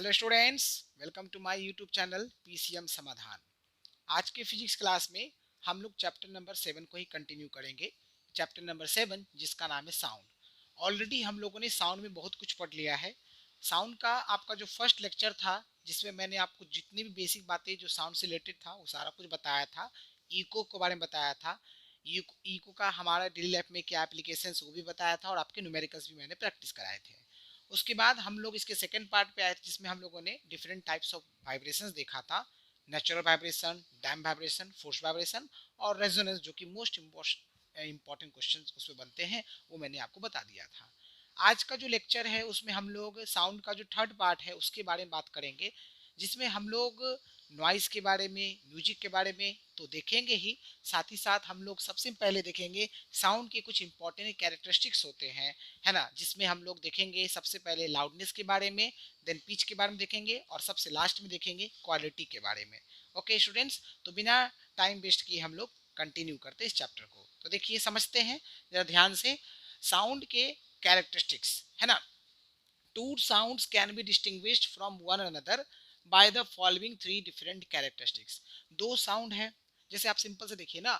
Hello students, welcome to my YouTube channel PCM Samadhan. आज के physics class में हम लोग चैप्टर नंबर 7 को ही कंटिन्यू करेंगे। चैप्टर नंबर 7 जिसका नाम है साउंड। ऑलरेडी हम लोगों ने साउंड में बहुत कुछ पढ़ लिया है। साउंड का आपका जो फर्स्ट लेक्चर था, जिसमें मैंने आपको जितनी भी बेसिक बातें जो साउंड से रिलेटेड था वो सारा कुछ बताया था। इको के बारे में बताया था। इको का हमारा डेली लाइफ में क्या एप्लीकेशन वो भी बताया था, और आपके न्यूमेरिकल्स भी मैंने प्रैक्टिस कराए थे। उसके बाद हम लोग इसके सेकेंड पार्ट पे आए थे, जिसमें हम लोगों ने डिफरेंट टाइप्स ऑफ वाइब्रेशंस देखा था। Natural vibration, dam vibration, force vibration और रेजोनेंस, जो कि मोस्ट इंपॉर्टेंट क्वेश्चन उसमें बनते हैं, वो मैंने आपको बता दिया था। आज का जो लेक्चर है उसमें हम लोग साउंड का जो थर्ड पार्ट है उसके बारे में बात करेंगे, जिसमें हम लोग नॉइज़ के बारे में, म्यूजिक के बारे में तो देखेंगे ही, साथ ही साथ हम लोग सबसे पहले देखेंगे साउंड के कुछ इंपॉर्टेंट कैरेक्टरिस्टिक्स होते हैं, है ना, जिसमें हम लोग देखेंगे सबसे पहले लाउडनेस के बारे में, देन पिच के बारे में देखेंगे, और सबसे लास्ट में देखेंगे क्वालिटी के बारे में। ओके स्टूडेंट्स, तो बिना टाइम वेस्ट किए हम लोग कंटिन्यू करते हैं इस चैप्टर को। तो देखिए, समझते हैं जरा ध्यान से साउंड के कैरेक्टरिस्टिक्स, है ना। Two sounds can be distinguished from one another by the following three different characteristics. दो साउंड है, जैसे आप सिंपल से देखिए ना,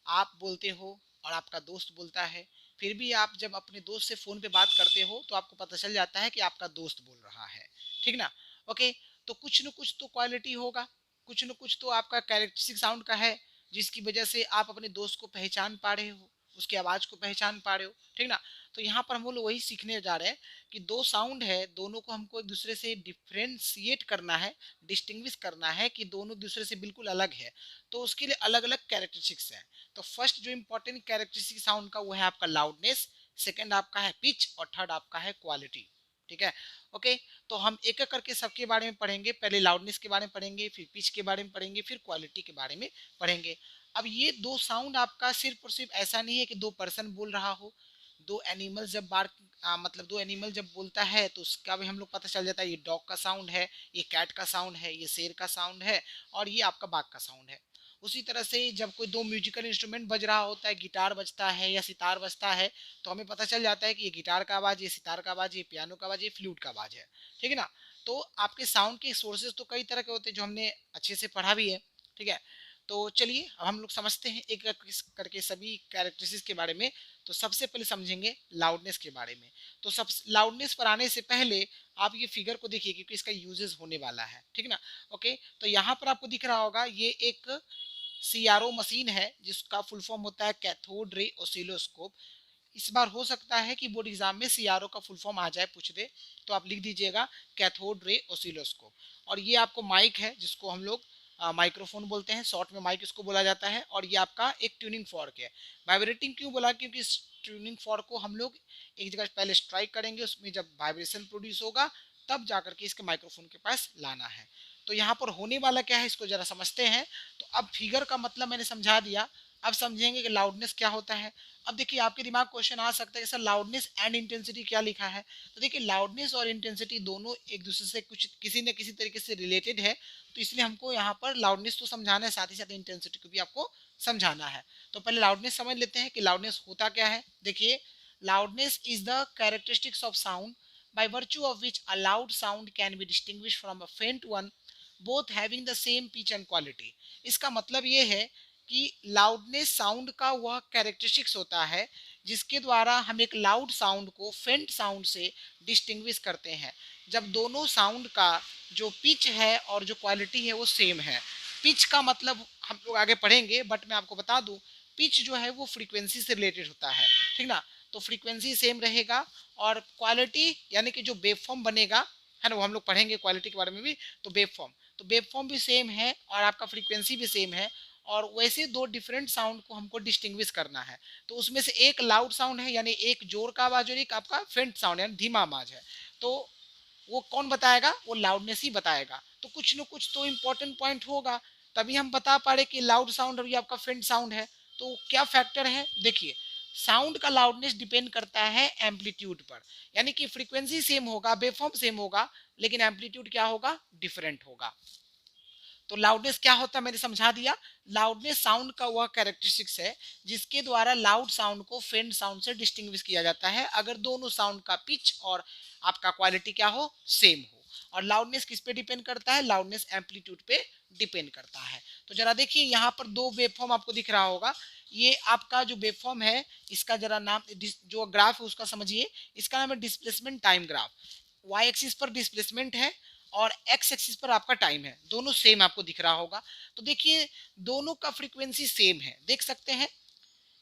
आप बोलते हो और आपका दोस्त बोलता है, फिर भी आप जब अपने दोस्त से फोन पे बात करते हो तो आपको पता चल जाता है कि आपका दोस्त बोल रहा है, ठीक ना। ओके, तो कुछ न कुछ तो क्वालिटी होगा, कुछ न कुछ तो आपका कैरेक्टरिस्टिक साउंड का है, जिसकी वजह से आप अपने दोस्त को पहचान पा रहे हो, उसकी आवाज को पहचान पा रहे हो, ठीक ना। तो यहाँ पर हम लोग वही सीखने जा रहे हैं कि दो साउंड है, दोनों को हमको एक दूसरे से डिफ्रेंशिएट करना है, डिस्टिंग्विश करना है कि दोनों दूसरे से बिल्कुल अलग है। तो उसके लिए अलग अलग कैरेक्टरिस्टिक्स हैं। तो फर्स्ट जो इंपॉर्टेंट कैरेक्टरिस्टिक साउंड का वो है आपका लाउडनेस, सेकंड आपका है पिच, और थर्ड आपका है क्वालिटी, ठीक है। ओके, तो हम एक एक करके सबके बारे में पढ़ेंगे। पहले लाउडनेस के बारे में पढ़ेंगे, फिर पिच के बारे में पढ़ेंगे, फिर क्वालिटी के बारे में पढ़ेंगे। अब ये दो साउंड आपका सिर्फ और सिर्फ ऐसा नहीं है कि दो पर्सन बोल रहा हो, दो एनिमल जब बार मतलब दो एनिमल जब बोलता है तो उसका भी हम लोग पता चल जाता है, ये डॉग का साउंड है, ये कैट का साउंड है, ये शेर का साउंड है, और ये आपका बाघ का साउंड है। उसी तरह से जब कोई दो म्यूजिकल इंस्ट्रूमेंट बज रहा होता है, गिटार बजता है या सितार बजता है, तो हमें पता चल जाता है कि ये गिटार का आवाज, ये सितार का आवाज, ये पियानो का आवाज, ये फ्लूट का आवाज है, ठीक है ना। तो आपके साउंड के सोर्सेज तो कई तरह के होते हैं, जो हमने अच्छे से पढ़ा भी है, ठीक है। तो चलिए अब हम लोग समझते हैं एक एक करके सभी कैरेक्टरिस्टिक्स के बारे में। तो सबसे पहले समझेंगे लाउडनेस के बारे में। तो सब लाउडनेस पर आने से पहले आप ये फिगर को देखिए, क्योंकि इसका यूजेस होने वाला है, ठीक ना। ओके, तो यहाँ पर आपको दिख रहा होगा ये एक सीआरओ मशीन है, जिसका फुल फॉर्म होता है कैथोड रे ऑसिलोस्कोप। इस बार हो सकता है कि बोर्ड एग्जाम में सीआरओ का फुल फॉर्म आ जाए, पूछ दे, तो आप लिख दीजिएगा कैथोड रे ऑसिलोस्कोप। और ये आपको माइक है, जिसको हम लोग माइक्रोफोन बोलते हैं, शॉर्ट में माइक इसको बोला जाता है। और ये आपका एक ट्यूनिंग फॉर्क है। वाइब्रेटिंग क्यों बोला, क्योंकि इस ट्यूनिंग फॉर्क को हम लोग एक जगह पहले स्ट्राइक करेंगे, उसमें जब वाइब्रेशन प्रोड्यूस होगा तब जाकर के इसके माइक्रोफोन के पास लाना है। तो यहाँ पर होने वाला क्या है, इसको जरा समझते हैं। तो अब फिगर का मतलब मैंने समझा दिया, अब समझेंगे कि लाउडनेस क्या होता है। अब देखिए, आपके दिमाग क्वेश्चन आ सकता है कि सर लाउडनेस एंड इंटेंसिटी क्या लिखा है। तो देखिए, लाउडनेस और इंटेंसिटी दोनों एक दूसरे से कुछ किसी न किसी तरीके से रिलेटेड है, तो इसलिए हमको यहाँ पर लाउडनेस तो समझाना है, साथ ही साथ इंटेंसिटी को भी आपको समझाना है। तो पहले लाउडनेस समझ लेते हैं कि लाउडनेस होता क्या है। देखिए, loudness is the characteristics of sound by virtue of which a loud sound can be distinguished from a faint one, both having the same pitch and quality। इसका मतलब ये है कि लाउडनेस साउंड का वह कैरेक्टरिस्टिक्स होता है जिसके द्वारा हम एक लाउड साउंड को फेंट साउंड से डिस्टिंग्विश करते हैं, जब दोनों साउंड का जो पिच है और जो क्वालिटी है वो सेम है। पिच का मतलब हम लोग आगे पढ़ेंगे, बट मैं आपको बता दूं, पिच जो है वो फ्रीक्वेंसी से रिलेटेड होता है, ठीक ना। तो फ्रीक्वेंसी सेम रहेगा, और क्वालिटी यानी कि जो वेव फॉर्म बनेगा, है ना, वो हम लोग पढ़ेंगे क्वालिटी के बारे में भी। तो वेव फॉर्म भी सेम है और आपका फ्रीक्वेंसी भी सेम है, और वैसे दो डिफरेंट साउंड को हमको डिस्टिंग्विश करना है। तो उसमें से एक लाउड साउंड है, यानी एक जोर का आवाज, और एक आपका फेंट साउंड यानी धीमा आवाज है। तो वो कौन बताएगा, वो लाउडनेस ही बताएगा। तो कुछ न कुछ तो इंपॉर्टेंट पॉइंट होगा, तभी हम बता पा रहे कि लाउड साउंड और ये आपका फेंट साउंड है। तो क्या फैक्टर है, देखिए, साउंड का लाउडनेस डिपेंड करता है एम्पलीट्यूड पर, यानी कि फ्रीक्वेंसी सेम होगा, वेवफॉर्म सेम होगा, लेकिन एम्पलीट्यूड क्या होगा, डिफरेंट होगा। तो लाउडनेस क्या होता है मैंने समझा दिया। लाउडनेस साउंड का वह कैरेक्टरिस्टिक्स है जिसके द्वारा लाउड साउंड को फेंट साउंड से डिस्टिंग्विश किया जाता है, अगर दोनों साउंड का पिच और आपका क्वालिटी क्या हो, सेम हो। और लाउडनेस किस पे डिपेंड करता है, लाउडनेस एम्पलीट्यूड पे डिपेंड करता है। तो जरा देखिए यहाँ पर दो वेवफॉर्म आपको दिख रहा होगा, ये आपका जो वेवफॉर्म है इसका जरा नाम, जो ग्राफ है उसका समझिए, इसका नाम है displacement time graph. Y axis पर डिस्प्लेसमेंट है और एक्स एक्सिस पर आपका टाइम है, दोनों सेम आपको दिख रहा होगा। तो देखिए दोनों का फ्रीक्वेंसी सेम है, देख सकते हैं।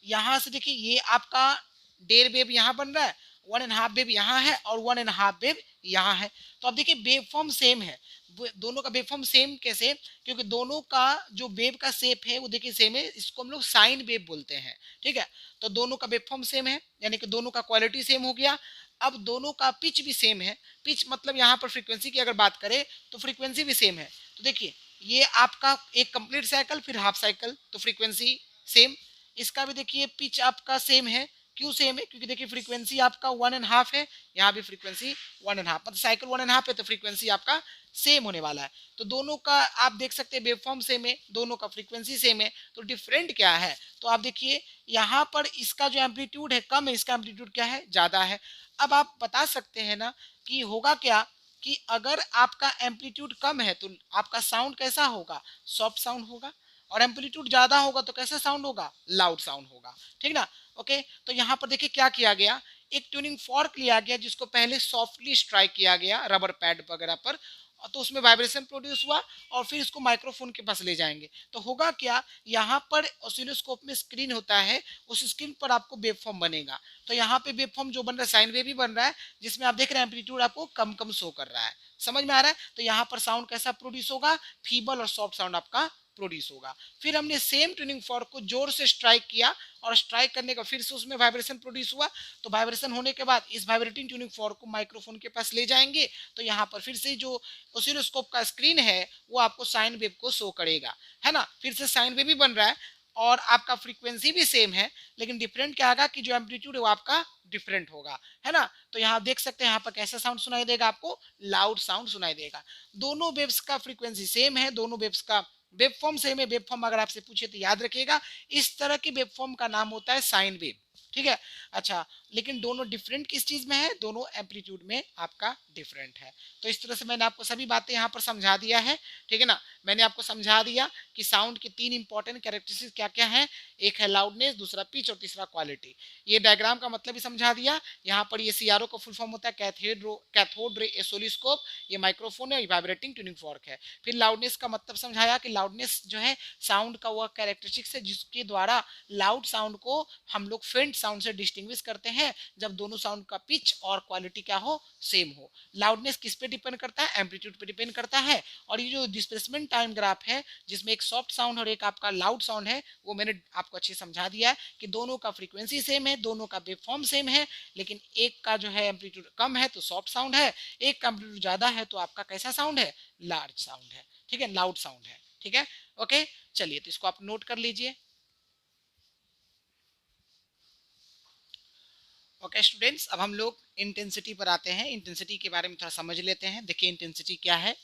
यहां से देखिए ये आपका 1.5 वेव यहाँ बन रहा है, 1.5 वेव यहाँ है और 1.5 वेव यहाँ है। तो अब देखिए वेव फॉर्म सेम है, दोनों का वेव फॉर्म सेम कैसे, क्योंकि दोनों का जो वेव का शेप है वो देखिए सेम है, इसको हम लोग साइन वेव बोलते हैं, ठीक है। तो दोनों का वेव फॉर्म सेम है, यानी कि दोनों का क्वालिटी सेम हो गया। अब दोनों का पिच भी सेम है, पिच मतलब यहाँ पर फ्रीक्वेंसी की अगर बात करें तो फ्रीक्वेंसी भी सेम है। तो देखिए ये आपका एक कंप्लीट साइकिल फिर हाफ साइकिल, तो फ्रीक्वेंसी सेम। इसका भी देखिए पिच आपका सेम है, क्यों सेम है, क्योंकि देखिए फ्रीक्वेंसी आपका 1.5 है, यहाँ भी फ्रीक्वेंसी 1.5, मतलब साइकिल 1.5 है तो फ्रीक्वेंसी आपका सेम होने वाला है। तो दोनों का आप देख सकते हैं वेवफॉर्म सेम है, दोनों का फ्रीक्वेंसी सेम है, तो डिफरेंट क्या है, तो आप देखिए यहाँ पर इसका जो एम्पलीट्यूड है कम है, इसका एम्पलीट्यूड क्या है, ज्यादा है। अब आप बता सकते हैं ना कि होगा क्या, कि अगर आपका एम्पलीट्यूड कम है तो आपका साउंड कैसा होगा, सॉफ्ट साउंड होगा, और एम्पलीट्यूड ज्यादा होगा तो कैसा साउंड होगा, लाउड साउंड होगा, ठीक ना। ओके, तो यहाँ पर देखिए क्या किया गया, एक ट्यूनिंग फॉर्क लिया गया जिसको पहले सॉफ्टली स्ट्राइक किया गया रबर पैड वगैरह पर, तो उसमें वाइब्रेशन प्रोड्यूस हुआ और फिर इसको माइक्रोफोन के पास ले जाएंगे तो होगा क्या, यहाँ पर ऑसिलोस्कोप में स्क्रीन होता है, उस स्क्रीन पर आपको वेवफॉर्म बनेगा। तो यहाँ पे वेवफॉर्म जो बन रहा है साइन वेव ही बन रहा है, जिसमें आप देख रहे हैं एम्पलीट्यूड आपको कम कम शो कर रहा है, समझ में आ रहा है। तो यहाँ पर साउंड कैसा प्रोड्यूस होगा, फीबल और सॉफ्ट साउंड आपका प्रोड्यूस होगा। फिर हमने सेम ट्यूनिंग फॉर्क को जोर से स्ट्राइक किया और स्ट्राइक करने का फिर से उसमें वाइब्रेशन प्रोड्यूस हुआ, तो वाइब्रेशन होने के बाद इस वाइब्रेटिंग ट्यूनिंग फॉर्क को माइक्रोफोन के पास ले जाएंगे, तो यहाँ पर फिर से जो ऑसिलोस्कोप का स्क्रीन है वो आपको साइन वेव को शो करेगा, है ना। फिर से साइन वेव भी बन रहा है और आपका फ्रीक्वेंसी भी सेम है, लेकिन डिफरेंट क्या आएगा कि जो एम्पलीट्यूड है वो आपका डिफरेंट होगा, है ना। तो यहाँ देख सकते हैं यहाँ पर कैसा साउंड सुनाई देगा, आपको लाउड साउंड सुनाई देगा। दोनों वेव्स का फ्रीक्वेंसी सेम है, दोनों वेव्स का वेब फॉर्म सेम है। वेब फॉर्म अगर आपसे पूछे तो याद रखिएगा इस तरह की वेब फॉर्म का नाम होता है साइन वेव, ठीक है। अच्छा, लेकिन दोनों डिफरेंट किस चीज में है, दोनों एम्पलीट्यूड में आपका डिफरेंट है। तो इस तरह से मैंने आपको सभी बातें यहाँ पर समझा दिया है, ठीक है ना। मैंने आपको समझा दिया कि साउंड की 3 इंपॉर्टेंट कैरेक्टरिस्टिक्स क्या क्या है, एक है लाउडनेस, दूसरा पिच और तीसरा क्वालिटी। ये डायग्राम का मतलब भी समझा दिया। यहाँ पर ये सीआरओ का फुल फॉर्म होता है कैथोड रे ऑसिलोस्कोप, ये माइक्रोफोन है, वाइब्रेटिंग ट्यूनिंग फॉर्क है। फिर लाउडनेस का मतलब समझाया कि लाउडनेस जो है साउंड का वह कैरेक्टरिस्टिक्स है जिसके द्वारा लाउड साउंड को हम लोग फेंट साउंड से डिस्टिंग्विश करते हैं, जब दोनों साउंड का पिच और क्वालिटी क्या हो, सेम हो। लाउडनेस किस पे डिपेंड करता है, एम्पलीट्यूड पे डिपेंड करता है। और ये जो डिस्प्लेसमेंट टाइम ग्राफ है जिसमें एक सॉफ्ट साउंड और एक आपका लाउड साउंड है, वो मैंने आपको अच्छे समझा दिया है कि दोनों का फ्रीक्वेंसी सेम है, दोनों का वेव फॉर्म सेम है, लेकिन एक का जो है एम्पलीट्यूड कम है तो सॉफ्ट साउंड है, एक का एम्पलीट्यूड ज्यादा है तो आपका कैसा साउंड है, लार्ज साउंड है, ठीक है, लाउड साउंड है, ठीक है। ओके, चलिए तो इसको आप नोट कर लीजिए। ओके स्टूडेंट्स, अब हम लोग इंटेंसिटी पर आते हैं। इंटेंसिटी के बारे में थोड़ा समझ लेते हैं। देखिए इंटेंसिटी क्या है।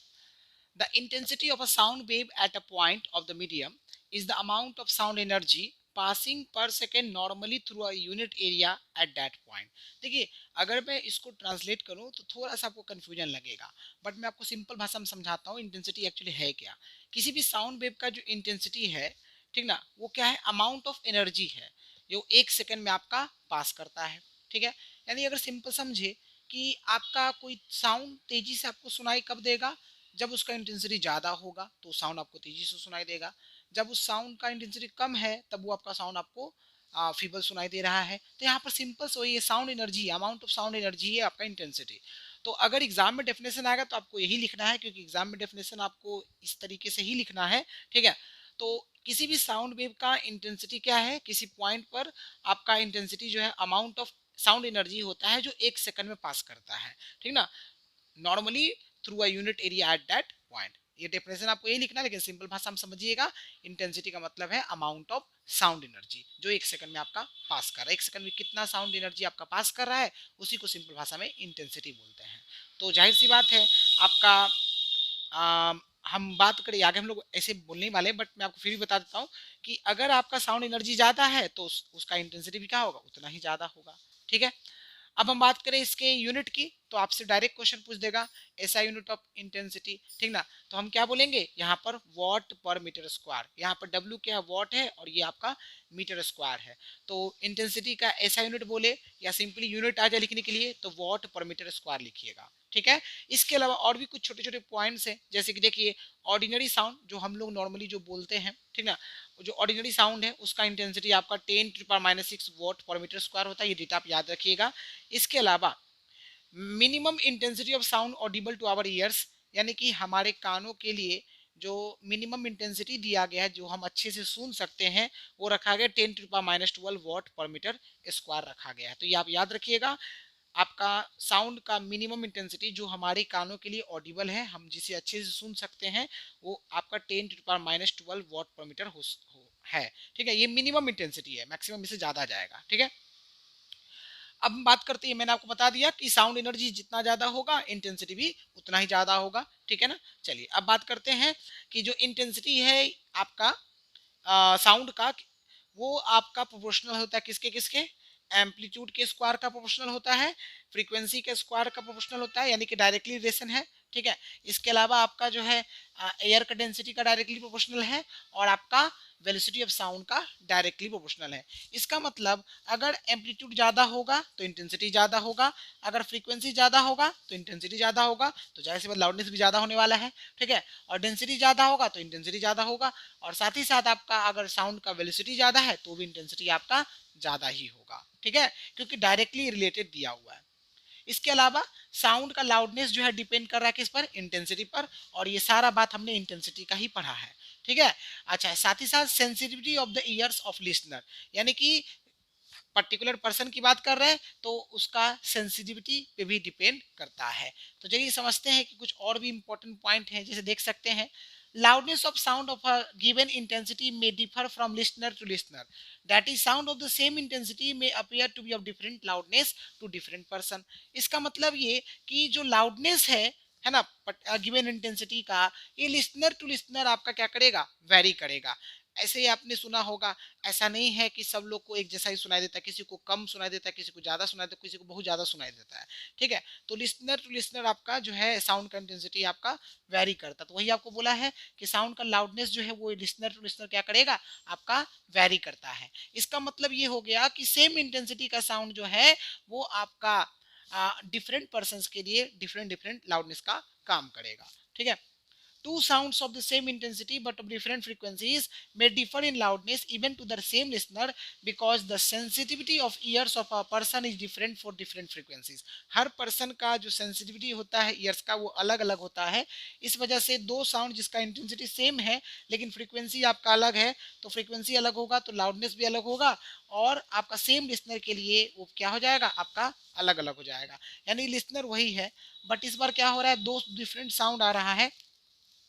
The intensity of a sound wave at a point of the medium is the amount of sound energy passing per second normally through a unit area at that point. देखिए अगर मैं इसको ट्रांसलेट करूं तो थोड़ा सा आपको कंफ्यूजन लगेगा, बट मैं आपको सिंपल भाषा में समझाता हूँ इंटेंसिटी एक्चुअली है क्या। किसी भी साउंड वेव का जो इंटेंसिटी है, ठीक ना, वो क्या है, अमाउंट ऑफ एनर्जी है जो 1 सेकेंड में आपका पास करता है, ठीक है। यानी अगर सिंपल समझे कि आपका कोई साउंड तेजी से आपको सुनाई कब देगा, जब उसका इंटेंसिटी ज्यादा होगा तो साउंड आपको तेजी से सुनाई देगा। जब उस साउंड का इंटेंसिटी कम है तब वो आपका साउंड आपको फीबल सुनाई दे रहा है। तो यहाँ पर सिंपल सो ये sound energy, amount of sound energy है आपका इंटेंसिटी। तो अगर एग्जाम में डेफिनेशन आएगा तो आपको यही लिखना है, क्योंकि एग्जाम में डेफिनेशन आपको इस तरीके से ही लिखना है, ठीक है। तो किसी भी साउंड वेव का इंटेंसिटी क्या है, किसी पॉइंट पर आपका इंटेंसिटी जो है अमाउंट ऑफ साउंड एनर्जी होता है जो 1 सेकंड में पास करता है, ठीक ना, normally through a unit area at that point. ये डेफिनेशन आपको यही लिखना है, लेकिन सिंपल भाषा में समझिएगा। इंटेंसिटी का मतलब है अमाउंट ऑफ साउंड एनर्जी जो 1 सेकंड में आपका पास कर रहा है। 1 सेकंड में कितना साउंड एनर्जी आपका पास कर रहा है, उसी को सिंपल भाषा में इंटेंसिटी बोलते हैं। तो जाहिर सी बात है आपका हम बात करें आगे, हम लोग ऐसे बोलने ही वाले, बट मैं आपको फिर भी बता देता हूँ कि अगर आपका साउंड एनर्जी ज्यादा है तो उसका इंटेंसिटी भी क्या होगा, उतना ही ज्यादा होगा, ठीक है। अब हम बात करें इसके यूनिट की, तो आपसे डायरेक्ट क्वेश्चन पूछ देगा एसआई यूनिट ऑफ इंटेंसिटी, ठीक ना। तो हम क्या बोलेंगे यहाँ पर वॉट पर मीटर स्क्वायर, यहाँ पर डब्ल्यू क्या है, वॉट है, और ये आपका मीटर स्क्वायर है। तो इंटेंसिटी का एसआई यूनिट बोले या सिंपली यूनिट आ जाए लिखने के लिए तो वॉट पर मीटर स्क्वायर लिखिएगा, ठीक है। इसके अलावा और भी कुछ छोटे छोटे पॉइंट्स हैं, जैसे कि देखिए ऑर्डिनरी साउंड जो हम लोग नॉर्मली जो बोलते हैं, ठीक ना, जो ऑर्डिनरी साउंड है उसका इंटेंसिटी आपका 10⁻⁻⁶ वॉट पर मीटर स्क्वायर होता है, ये डेटा आप याद रखिएगा। इसके अलावा minimum intensity of sound audible to our ears, यानी कि हमारे कानों के लिए जो मिनिमम इंटेंसिटी दिया गया है जो हम अच्छे से सुन सकते हैं, वो रखा गया 10⁻12 वॉट पर मीटर स्क्वायर रखा गया है। तो ये आप याद रखिएगा, आपका साउंड का मिनिमम इंटेंसिटी जो हमारे कानों के लिए ऑडिबल है, हम जिसे अच्छे से सुन सकते हैं, वो आपका 10⁻12 वॉट पर मीटर है, ठीक है। ये मिनिमम इंटेंसिटी है, मैक्सिमम इससे ज्यादा जाएगा, ठीक है। अब हम बात करते हैं, मैंने आपको बता दिया कि साउंड एनर्जी जितना ज्यादा होगा इंटेंसिटी भी उतना ही ज्यादा होगा, ठीक है ना। चलिए अब बात करते हैं कि जो इंटेंसिटी है आपका साउंड का, वो आपका प्रोपोर्शनल होता है किसके किसके, एम्पलीट्यूड के स्क्वायर का प्रोपोर्शनल होता है, फ्रीक्वेंसी के स्क्वायर का प्रोपोर्शनल होता है, यानी कि डायरेक्टली रिलेशन है, ठीक है। इसके अलावा आपका जो है एयर का डेंसिटी का डायरेक्टली प्रोपोर्शनल है, और आपका वेलोसिटी ऑफ साउंड का डायरेक्टली प्रोपोर्शनल है। इसका मतलब अगर एम्पलीट्यूड ज्यादा होगा तो इंटेंसिटी ज्यादा होगा, अगर फ्रीक्वेंसी ज्यादा होगा तो इंटेंसिटी ज्यादा होगा, तो जाहिर सी बात लाउडनेस भी ज्यादा होने वाला है, ठीक है। और डेंसिटी ज्यादा होगा तो इंटेंसिटी ज्यादा होगा, और साथ ही साथ आपका अगर साउंड का वेलोसिटी ज्यादा है तो भी इंटेंसिटी आपका ज्यादा ही होगा, ठीक है, क्योंकि डायरेक्टली रिलेटेड दिया हुआ है। इसके अलावा साउंड का लाउडनेस जो है डिपेंड कर रहा है किस पर, इंटेंसिटी पर, और ये सारा बात हमने इंटेंसिटी का ही पढ़ा है, ठीक है। अच्छा, साथ ही साथ sensitivity of the years of listener, यानी कि पर्टिकुलर पर्सन की बात कर रहे हैं तो उसका सेंसिटिविटी पे भी डिपेंड करता है। तो चलिए समझते हैं कि कुछ और भी इंपॉर्टेंट पॉइंट हैं, जैसे देख सकते हैं loudness of sound of a given intensity may differ from listener to listener, that is sound of the same intensity may appear to be of different loudness to different person। इसका मतलब ये कि जो loudness है ना given intensity का, ये listener to listener आपका क्या करेगा, वेरी करेगा। ऐसे ही आपने सुना होगा, ऐसा नहीं है कि सब लोग को एक जैसा ही सुनाई देता है, किसी को कम सुनाई देता है, किसी को ज्यादा सुनाई देता है, किसी को बहुत ज्यादा सुनाई देता है, ठीक है। तो लिसनर टू लिसनर आपका जो है साउंड का इंटेंसिटी आपका वेरी करता है। तो वही आपको बोला है कि साउंड का लाउडनेस जो है वो लिसनर टू लिसनर क्या करेगा, आपका वेरी करता है। इसका मतलब ये हो गया कि सेम इंटेंसिटी का साउंड जो है वो आपका डिफरेंट पर्सन के लिए डिफरेंट डिफरेंट लाउडनेस का काम करेगा, ठीक है। Two sounds of the same intensity but of different frequencies may differ in loudness even to the same listener because the sensitivity of ears of a person is different for different frequencies। Her person का जो sensitivity होता है years का वो अलग अलग होता है। इस वजह से दो साउंड जिसका इंटेंसिटी सेम है लेकिन फ्रीक्वेंसी आपका अलग है, तो फ्रीक्वेंसी अलग होगा तो लाउडनेस भी अलग होगा, और आपका सेम लिसनर के लिए वो क्या हो जाएगा, आपका अलग अलग हो जाएगा। यानी लिसनर वही है बट इस बार क्या हो रहा है, दो डिफरेंट साउंड आ रहा है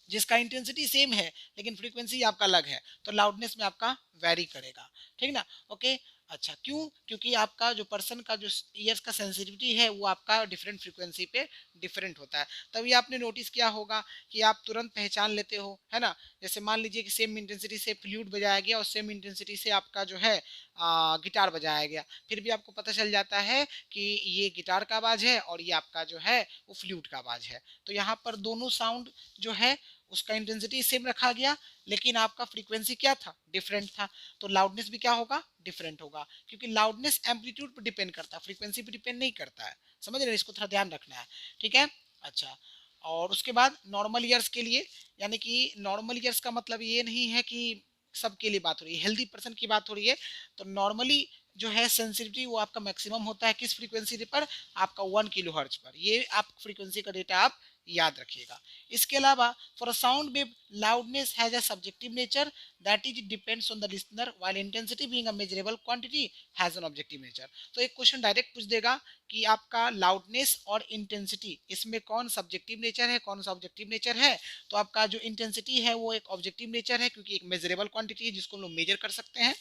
जिसका इंटेंसिटी सेम है लेकिन फ्रीक्वेंसी आपका अलग है, तो लाउडनेस में आपका वेरी करेगा, ठीक ना। ओके, अच्छा क्यों, क्योंकि आपका जो पर्सन का जो ईयर्स का सेंसिटिविटी है वो आपका डिफरेंट फ्रीक्वेंसी पे डिफरेंट होता है। तभी आपने नोटिस किया होगा कि आप तुरंत पहचान लेते हो, है ना। जैसे मान लीजिए कि सेम इंटेंसिटी से फ्लूट बजाया गया और सेम इंटेंसिटी से आपका जो है गिटार बजाया गया, फिर भी आपको पता चल जाता है कि ये गिटार का आवाज है और ये आपका जो है वो फ्लूट का आवाज है। तो यहाँ पर दोनों साउंड जो है उसका इंटेंसिटी सेम रखा गया लेकिन आपका फ्रीक्वेंसी क्या था, डिफरेंट था, तो लाउडनेस भी क्या होगा, डिफरेंट होगा, क्योंकि लाउडनेस एम्पलीट्यूड पर डिपेंड करता है, फ्रीक्वेंसी पर डिपेंड नहीं करता है। समझ रहे हैं, इसको थोड़ा ध्यान रखना है, ठीक है। अच्छा, और उसके बाद नॉर्मल ईयर्स के लिए, यानी कि नॉर्मल ईयर्स का मतलब ये नहीं है कि सबके लिए बात हो रही है, हेल्दी पर्सन की बात हो रही है। तो नॉर्मली जो है सेंसिटिविटी वो आपका मैक्सिमम होता है किस फ्रीक्वेंसी पर, आपका 1 किलोहर्ट्ज पर। ये आप फ्रीक्वेंसी का डेटा आप याद रखिएगा। इसके अलावा for a sound wave loudness has a subjective nature that is depends on the listener while intensity being a measurable quantity has an objective nature. तो एक क्वेश्चन डायरेक्ट पूछ देगा कि आपका लाउडनेस और इंटेंसिटी इसमें कौन सब्जेक्टिव नेचर है, कौन सा ऑब्जेक्टिव नेचर है। तो आपका जो इंटेंसिटी है वो एक ऑब्जेक्टिव नेचर है क्योंकि एक मेजरेबल क्वांटिटी है जिसको हम लोग मेजर कर सकते हैं,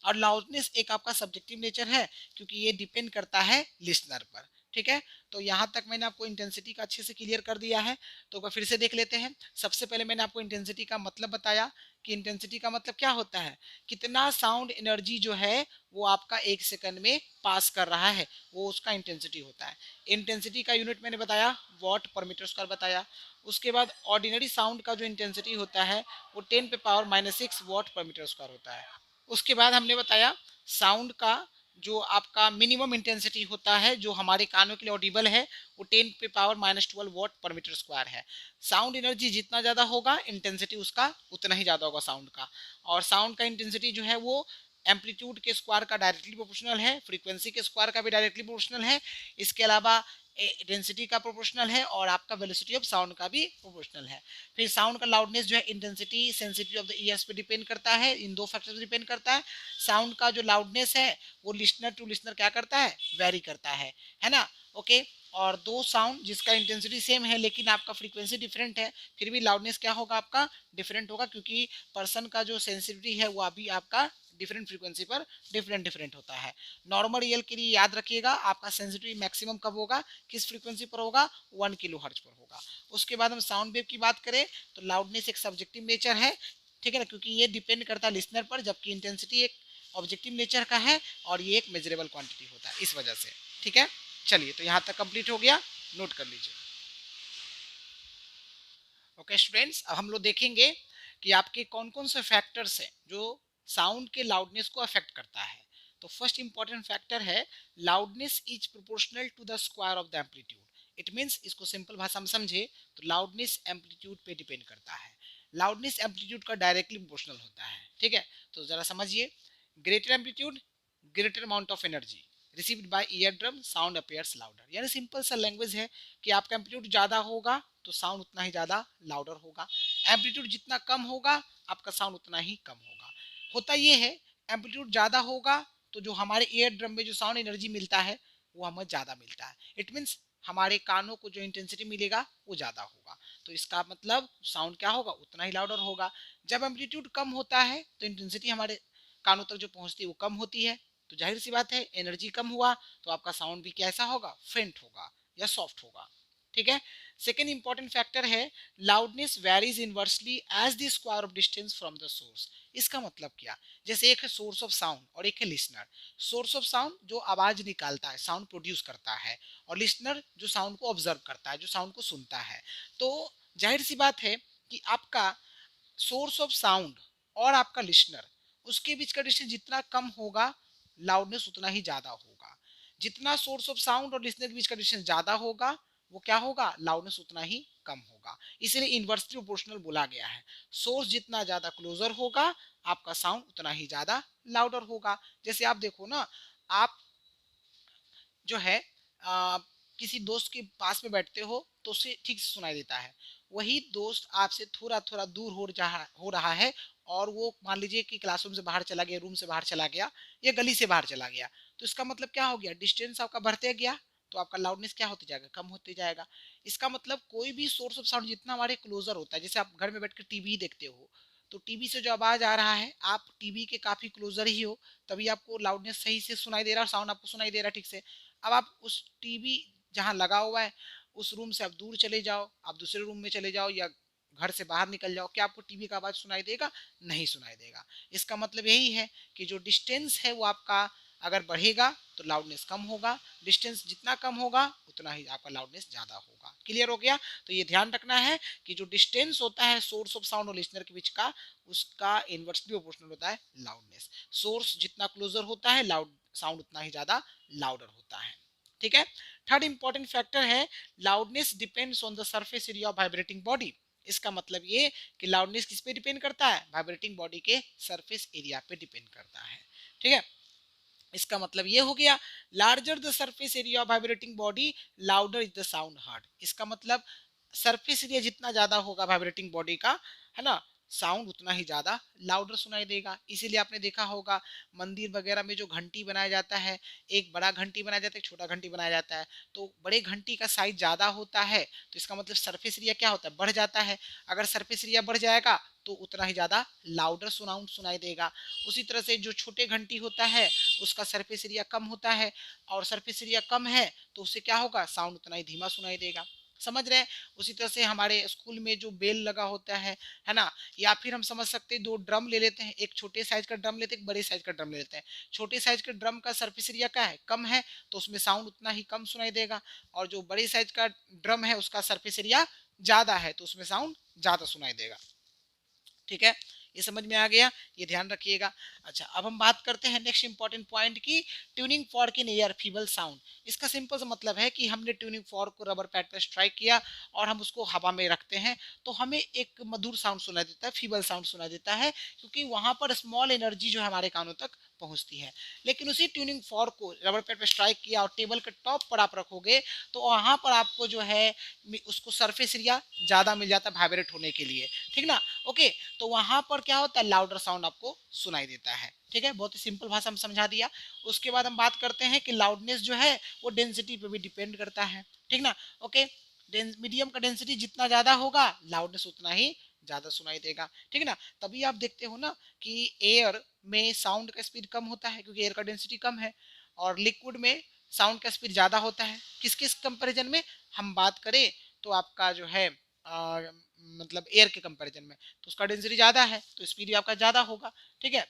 और लाउडनेस एक आपका सब्जेक्टिव नेचर है क्योंकि ये डिपेंड करता है लिसनर पर, ठीक है, तो यहाँ तक मैंने आपको इंटेंसिटी का अच्छे से क्लियर कर दिया है। तो एक बार फिर से देख लेते हैं। सबसे पहले मैंने आपको इंटेंसिटी का मतलब बताया कि इंटेंसिटी का मतलब क्या होता है, कितना साउंड एनर्जी जो है वो आपका 1 सेकंड में पास कर रहा है, वो उसका इंटेंसिटी होता है। इंटेंसिटी का यूनिट मैंने बताया वॉट पर मीटर स्क्वायर बताया। उसके बाद ऑर्डिनरी साउंड का जो इंटेंसिटी होता है वो 10⁻⁻6 वॉट पर मीटर स्क्वायर होता है। उसके बाद हमने बताया साउंड का जो आपका मिनिमम इंटेंसिटी होता है जो हमारे कानों के लिए ऑडिबल है वो 10⁻⁻12 वॉट पर मीटर स्क्वायर है। साउंड एनर्जी जितना ज़्यादा होगा इंटेंसिटी उसका उतना ही ज़्यादा होगा साउंड का। और साउंड का इंटेंसिटी जो है वो एम्पलीट्यूड के स्क्वायर का डायरेक्टली प्रोपोर्शनल है, फ्रीक्वेंसी के स्क्वायर का भी डायरेक्टली प्रोपोर्शनल है, इसके अलावा डेंसिटी का प्रोपोर्शनल है और आपका वेलोसिटी ऑफ साउंड का भी प्रोपोर्शनल है। फिर साउंड का लाउडनेस जो है intensity sensitivity of the years पे डिपेंड करता है, इन दो फैक्टर पे डिपेंड करता है। साउंड का जो लाउडनेस है वो लिसनर टू लिसनर क्या करता है, वेरी करता है ना। ओके, और दो साउंड जिसका इंटेंसिटी सेम है लेकिन आपका फ्रीक्वेंसी डिफरेंट है, फिर भी लाउडनेस क्या होगा आपका डिफरेंट होगा, क्योंकि पर्सन का जो सेंसिटिविटी है वो अभी आपका डिफरेंट फ्रीक्वेंसी पर डिफरेंट डिफरेंट होता है। नॉर्मल ईयर के लिए याद रखिएगा आपका सेंसिटिविटी मैक्सिमम कब होगा, किस फ्रीक्वेंसी पर होगा, 1 किलोहर्ट्ज पर होगा। उसके बाद हम साउंड वेव की बात करें तो लाउडनेस एक सब्जेक्टिव नेचर है, ठीक है ना, क्योंकि ये डिपेंड करता है लिसनर पर, जबकि इंटेंसिटी एक ऑब्जेक्टिव नेचर का है और ये एक मेजरेबल क्वांटिटी होता है इस वजह से। ठीक है, चलिए तो यहाँ तक कंप्लीट हो गया, नोट कर लीजिए। ओके स्टूडेंट्स, अब हम लोग देखेंगे कि आपके कौन कौन से फैक्टर्स हैं जो साउंड के लाउडनेस को अफेक्ट करता है। तो फर्स्ट इंपॉर्टेंट फैक्टर है loudness is proportional to the square of the amplitude. It means, इसको सिंपल भाषा में समझे तो लाउडनेस एम्पलीट्यूड पे डिपेंड करता है। लाउडनेस एम्पलीट्यूड का डायरेक्टली प्रोपोर्शनल होता है। ठीक है, तो जरा समझिए, greater amplitude greater amount of energy received by ear drum sound appears louder. यानी सिंपल सा लैंग्वेज है कि आपका एम्पलीट्यूड ज़्यादा होगा तो साउंड उतना ही ज़्यादा लाउडर होगा, एम्पलीट्यूड जितना कम होगा आपका साउंड उतना ही कम होगा। होता ये है एम्पलीट्यूड ज़्यादा होगा तो जो हमारे ईयर ड्रम में जो साउंड एनर्जी मिलता है वो हमें ज़्यादा मिलता है। इट मीन्स हमारे कानों को जो इंटेंसिटी मिलेगा वो ज़्यादा होगा, तो इसका मतलब साउंड क्या होगा उतना ही लाउडर होगा। जब एम्पलीट्यूड कम होता है तो इंटेंसिटी हमारे कानों तक जो पहुंचती है वो कम होती है, तो जाहिर सी बात है एनर्जी कम हुआ तो आपका साउंड भी कैसा होगा, फेंट होगा या सॉफ्ट होगा। ठीक है, सेकेंड इंपॉर्टेंट फैक्टर है loudness varies inversely as the square of distance from the source. इसका मतलब क्या, जैसे एक है सोर्स ऑफ साउंड और एक है लिसनर। सोर्स ऑफ साउंड जो आवाज निकालता है, साउंड प्रोड्यूस करता है, और लिसनर जो साउंड को ऑब्जर्व करता है, जो साउंड को सुनता है। तो जाहिर सी बात है कि आपका सोर्स ऑफ साउंड और आपका लिसनर उसके बीच का डिस्टेंस जितना कम होगा लाउडनेस उतना ही ज्यादा होगा। जितना सोर्स ऑफ साउंड और लिसनर के बीच का डिस्टेंस ज्यादा होगा वो क्या होगा, लाउडनेस उतना ही कम होगा। इसलिए इनवर्सली प्रोपोर्शनल बोला गया है। सोर्स जितना ज्यादा क्लोजर होगा आपका साउंड उतना ही ज्यादा लाउडर होगा। जैसे आप देखो ना, आप जो है किसी दोस्त के पास में बैठते हो तो उसे ठीक से सुनाई देता है, वही दोस्त आपसे थोड़ा थोड़ा दूर हो रहा है और वो मान लीजिए कि क्लासरूम से बाहर चला गया, रूम से बाहर चला गया या गली से बाहर चला गया, तो इसका मतलब क्या हो गया, डिस्टेंस आपका बढ़ते गया तो आपका लाउडनेस क्या होते जाएगा, कम होते जाएगा। इसका मतलब कोई भी सोर्स ऑफ साउंड जितना हमारे क्लोजर होता है, जैसे आप घर में बैठ कर टीवी देखते हो तो टीवी से जो आवाज आ रहा है आप टीवी के काफी क्लोजर ही हो, तभी आपको लाउडनेस सही से सुनाई दे रहा है, साउंड आपको सुनाई दे रहा है ठीक से। अब आप उस टीवी जहाँ लगा हुआ है उस रूम से आप दूर चले जाओ, आप दूसरे रूम में चले जाओ या घर से बाहर निकल जाओ, क्या आपको टीवी का आवाज सुनाई देगा, नहीं सुनाई देगा। इसका मतलब यही है कि जो डिस्टेंस है वो आपका अगर बढ़ेगा तो लाउडनेस कम होगा, डिस्टेंस जितना कम होगा उतना ही आपका लाउडनेस ज्यादा होगा। क्लियर हो गया, तो ये ध्यान रखना है कि जो डिस्टेंस होता है सोर्स ऑफ साउंड और लिसनर के बीच का उसका इनवर्सली प्रोपोर्शनल होता है लाउडनेस। सोर्स जितना क्लोजर होता है लाउड साउंड उतना ही ज्यादा लाउडर होता है। ठीक है, थर्ड इंपॉर्टेंट फैक्टर है loudness depends on the surface area of vibrating body. इसका मतलब ये कि लाउडनेस किस पे डिपेंड करता है, वाइब्रेटिंग बॉडी के सरफेस एरिया पे डिपेंड करता है। ठीक है, इसका मतलब ये हो गया larger the surface area of vibrating body louder is the sound heard. इसका मतलब सरफेस एरिया जितना ज्यादा होगा वाइब्रेटिंग बॉडी का, है ना, साउंड उतना ही ज्यादा लाउडर सुनाई देगा। इसीलिए आपने देखा होगा मंदिर वगैरह में जो घंटी बनाया जाता है, एक बड़ा घंटी बनाया जाता है, एक छोटा घंटी बनाया जाता है, तो बड़े घंटी का साइज ज्यादा होता है तो इसका मतलब सरफेस एरिया क्या होता है, बढ़ जाता है। अगर सरफेस एरिया बढ़ जाएगा तो उतना ही ज़्यादा लाउडर साउंड सुनाई देगा। उसी तरह से जो छोटे घंटी होता है उसका सरफेस एरिया कम होता है, और सरफेस एरिया कम है तो उससे क्या होगा, साउंड उतना ही धीमा सुनाई देगा। समझ रहे हैं? उसी तरह से हमारे स्कूल में जो बेल लगा होता है ना, या फिर हम समझ सकते हैं दो ड्रम ले लेते हैं, एक छोटे साइज का ड्रम लेते हैं, एक बड़े साइज का ड्रम ले लेते हैं। छोटे साइज के ड्रम का सरफेस एरिया क्या है, कम है, तो उसमें साउंड उतना ही कम सुनाई देगा। और जो बड़े साइज का ड्रम है उसका सरफेस एरिया ज्यादा है तो उसमें साउंड ज्यादा सुनाई देगा। ठीक है, ये समझ में आ गया, ये ध्यान रखिएगा। अच्छा, अब हम बात करते हैं नेक्स्ट इंपॉर्टेंट पॉइंट की, tuning fork in air feeble sound. इसका सिंपल सा मतलब है कि हमने ट्यूनिंग फॉर्क को रबर पैड पर स्ट्राइक किया और हम उसको हवा में रखते हैं तो हमें एक मधुर साउंड सुनाई देता है, फीबल साउंड सुनाई देता है, क्योंकि वहां पर स्मॉल एनर्जी जो है हमारे कानों तक पहुंचती है। लेकिन उसी ट्यूनिंग फॉर्क को रबर पैड पर स्ट्राइक किया और टेबल के टॉप पर आप रखोगे तो वहां पर आपको जो है उसको सरफेस एरिया ज्यादा मिल जाता है वाइब्रेट होने के लिए। ठीक ना? ओके, तो वहां पर क्या होता है, लाउडर साउंड आपको सुनाई देता है। ठीक है, बहुत ही सिंपल भाषा में समझा दिया। उसके बाद हम बात करते हैं कि लाउडनेस जो है वो डेंसिटी पे भी डिपेंड करता है। ठीक ना? ओके, मीडियम का डेंसिटी जितना ज्यादा होगा लाउडनेस उतना ही ज्यादा सुनाई देगा। ठीक है ना? तभी आप देखते हो ना कि एयर में साउंड का स्पीड कम होता है क्योंकि एयर का डेंसिटी कम है, और लिक्विड में साउंड का स्पीड ज्यादा होता है। किस किस कंपेरिजन में हम बात करें तो आपका जो है मतलब एयर के कंपैरिजन में तो उसका डेंसिटी ज्यादा है तो स्पीड भी आपका ज्यादा होगा। ठीक है,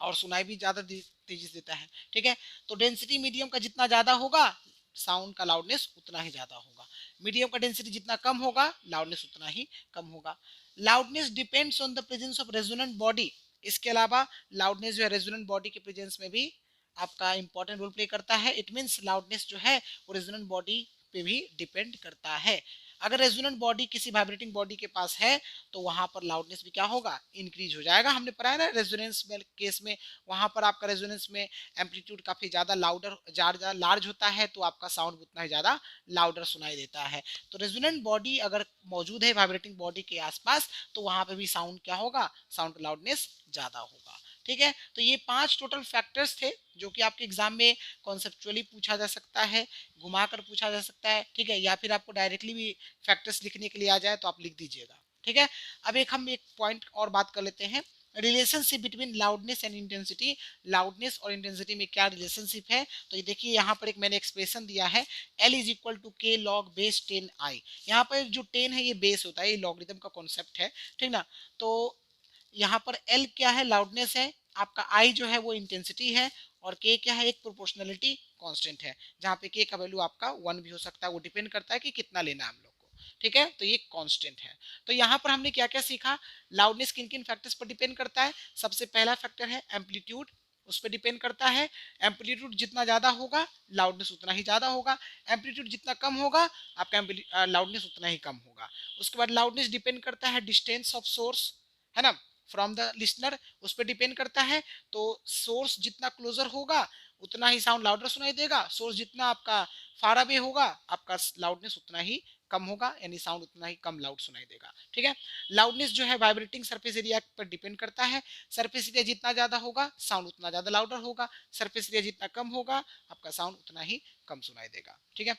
और सुनाई भी ज्यादा तेजी से देता है। ठीक है, तो डेंसिटी मीडियम का जितना ज्यादा होगा साउंड का लाउडनेस उतना ही ज्यादा होगा। मीडियम का डेंसिटी जितना कम होगा लाउडनेस उतना ही कम होगा। Loudness depends on the presence of resonant body. इसके अलावा लाउडनेस जो है रेजोनेंट बॉडी के प्रेजेंस में भी आपका इंपॉर्टेंट रोल प्ले करता है। इट मींस लाउडनेस जो है वो रेजोनेंट बॉडी पे भी डिपेंड करता है। अगर रेजोनेंट बॉडी किसी वाइब्रेटिंग बॉडी के पास है तो वहां पर लाउडनेस भी क्या होगा, इंक्रीज हो जाएगा। हमने पढ़ा है ना रेजोनेंस में केस में, वहां पर आपका रेजोनेंस में एम्पलीट्यूड काफी ज्यादा लाउडर ज्यादा लार्ज होता है तो आपका साउंड उतना ही ज्यादा लाउडर सुनाई देता है। तो रेजोनेंट बॉडी अगर मौजूद है वाइब्रेटिंग बॉडी के आसपास तो वहां पे भी साउंड क्या होगा, साउंड लाउडनेस ज्यादा होगा। ठीक है, तो ये 5 टोटल फैक्टर्स थे जो कि आपके एग्जाम में कॉन्सेप्चुअली पूछा जा सकता है, घुमा कर पूछा जा सकता है। ठीक है, या फिर आपको डायरेक्टली भी फैक्टर्स लिखने के लिए आ जाए तो आप लिख दीजिएगा। ठीक है, अब हम एक पॉइंट और बात कर लेते हैं, relationship between loudness and intensity. Loudness और इंटेंसिटी में क्या रिलेशनशिप है, तो ये देखिए यहाँ पर एक मैंने एक्सप्रेशन दिया है, L इज इक्वल टू के लॉग बेस 10i। यहाँ पर जो 10 है ये बेस होता है, ये लॉगरिथम का कॉन्सेप्ट है। ठीक ना? तो यहाँ पर L क्या है, लाउडनेस है, आपका I जो है वो इंटेंसिटी है, और K क्या है, एक प्रोपोर्शनलिटी कांस्टेंट है, जहाँ पे K का वैल्यू आपका 1 भी हो सकता है, वो डिपेंड करता है कि कितना लेना है हम लोग को। ठीक है, तो ये कांस्टेंट है। तो यहाँ पर हमने क्या क्या सीखा, लाउडनेस किन किन फैक्टर्स पर डिपेंड करता है। सबसे पहला फैक्टर है एम्पलीट्यूड, उस पर डिपेंड करता है। एम्पलीट्यूड जितना ज्यादा होगा लाउडनेस उतना ही ज्यादा होगा, एम्पलीट्यूड जितना कम होगा आपका लाउडनेस उतना ही कम होगा। उसके बाद लाउडनेस डिपेंड करता है डिस्टेंस ऑफ सोर्स, है ना, फ्रॉम द लिसनर, उस पर डिपेंड करता है। तो सोर्स जितना क्लोजर होगा उतना ही साउंड लाउडर सुनाई देगा, सोर्स जितना आपका फार अवे होगा आपका लाउडनेस उतना ही कम होगा, यानी साउंड उतना ही कम लाउड सुनाई देगा। ठीक है, लाउडनेस जो है वाइब्रेटिंग सरफेस एरिया पर डिपेंड करता है। सरफेस एरिया जितना ज्यादा होगा साउंड उतना ज्यादा लाउडर होगा, सरफेस एरिया जितना कम होगा आपका साउंड उतना ही कम सुनाई देगा। ठीक है,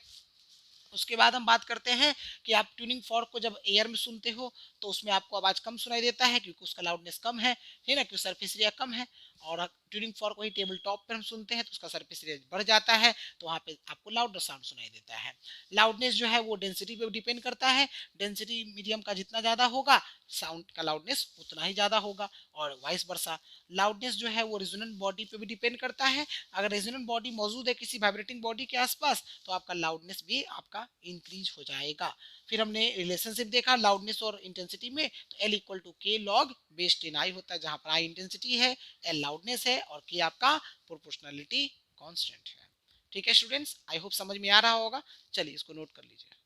उसके बाद हम बात करते हैं कि आप ट्यूनिंग फॉर्क को जब एयर में सुनते हो तो उसमें आपको आवाज कम सुनाई देता है क्योंकि उसका लाउडनेस कम है, ठीक ना, क्योंकि सरफेस एरिया कम है। और ट्यूनिंग फॉर्क वही टेबल टॉप पर हम सुनते हैं तो उसका सरफेस एरिया बढ़ जाता है तो वहाँ पे आपको लाउडर साउंड सुनाई देता है। लाउडनेस जो है वो डेंसिटी पे डिपेंड करता है, डेंसिटी मीडियम का जितना ज्यादा होगा साउंड का लाउडनेस उतना ही ज्यादा होगा, और वाइस वर्सा। लाउडनेस जो है वो रेजोनेंट बॉडी पे भी डिपेंड करता है। अगर रेजोनेंट बॉडी मौजूद है किसी वाइब्रेटिंग बॉडी के आसपास तो आपका लाउडनेस भी आपका इंक्रीज हो जाएगा। फिर हमने रिलेशनशिप देखा लाउडनेस और इंटेंसिटी में, तो L इक्वल टू के लॉग बेस 10i होता है, जहां पर I इंटेंसिटी है, L लाउडनेस है और K आपका प्रोपोर्शनलिटी कांस्टेंट है। ठीक है स्टूडेंट्स, आई होप समझ में आ रहा होगा। चलिए इसको नोट कर लीजिए।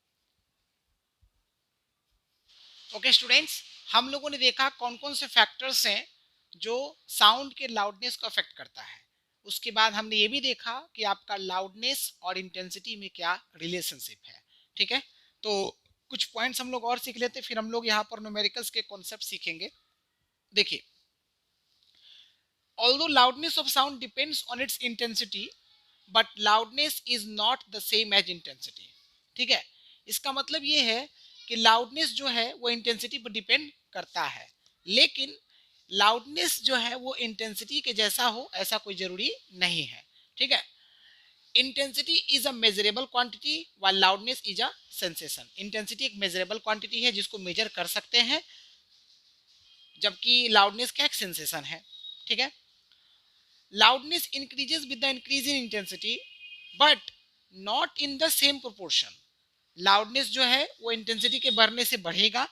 ओके स्टूडेंट्स, हम लोगों ने देखा कौन कौन से फैक्टर्स हैं जो साउंड के लाउडनेस को अफेक्ट करता है। उसके बाद हमने ये भी देखा कि आपका लाउडनेस और इंटेंसिटी में क्या रिलेशनशिप है। ठीक है, तो कुछ पॉइंट्स हम लोग और सीख लेते, फिर हम लोग यहाँ पर न्यूमेरिकल्स के कॉन्सेप्ट सीखेंगे। देखिए, although loudness of sound depends on its intensity but loudness is not the same as intensity। ठीक है, इसका मतलब ये है कि लाउडनेस जो है वो इंटेंसिटी पर डिपेंड करता है, लेकिन लाउडनेस जो है वो इंटेंसिटी के जैसा हो ऐसा कोई जरूरी नहीं है, ठीक है। Intensity is a measurable quantity while loudness is a sensation. Intensity एक मेजरेबल क्वांटिटी है जिसको मेजर कर सकते हैं, जबकि लाउडनेस क्या एक सेंसेशन है, ठीक है। Loudness increases with the increase in intensity but not in the same proportion. Loudness जो है वो इंटेंसिटी के बढ़ने से बढ़ेगा,